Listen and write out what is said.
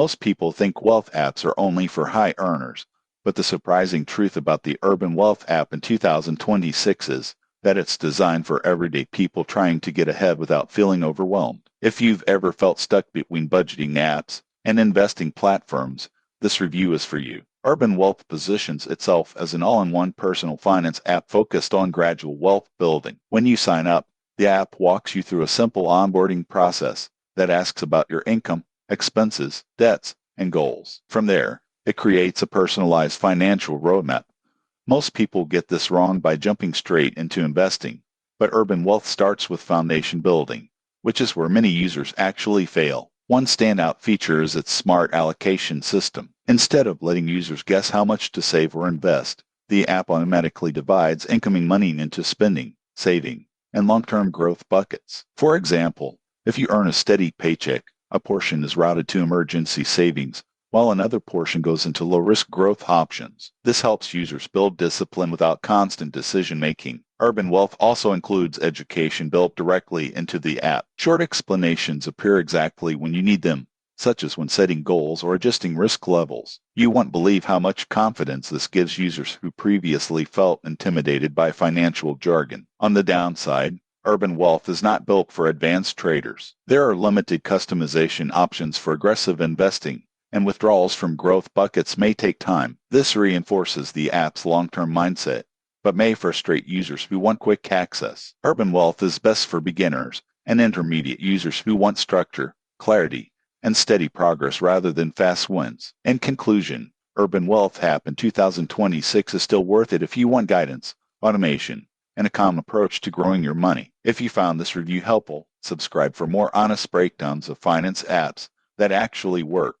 Most people think wealth apps are only for high earners, but the surprising truth about the Urban Wealth app in 2026 is that it's designed for everyday people trying to get ahead without feeling overwhelmed. If you've ever felt stuck between budgeting apps and investing platforms, this review is for you. Urban Wealth positions itself as an all-in-one personal finance app focused on gradual wealth building. When you sign up, the app walks you through a simple onboarding process that asks about your income, expenses, debts, and goals. From there, it creates a personalized financial roadmap. Most people get this wrong by jumping straight into investing, but Urban Wealth starts with foundation building, which is where many users actually fail. One standout feature is its smart allocation system. Instead of letting users guess how much to save or invest, the app automatically divides incoming money into spending, saving, and long-term growth buckets. For example, if you earn a steady paycheck, a portion is routed to emergency savings, while another portion goes into low-risk growth options. This helps users build discipline without constant decision-making. Urban Wealth also includes education built directly into the app. Short explanations appear exactly when you need them, such as when setting goals or adjusting risk levels. You won't believe how much confidence this gives users who previously felt intimidated by financial jargon. On the downside, Urban Wealth is not built for advanced traders. There are limited customization options for aggressive investing, and withdrawals from growth buckets may take time. This reinforces the app's long-term mindset, but may frustrate users who want quick access. Urban Wealth is best for beginners and intermediate users who want structure, clarity, and steady progress rather than fast wins. In conclusion, Urban Wealth app in 2026 is still worth it if you want guidance, automation, and a calm approach to growing your money. If you found this review helpful, subscribe for more honest breakdowns of finance apps that actually work.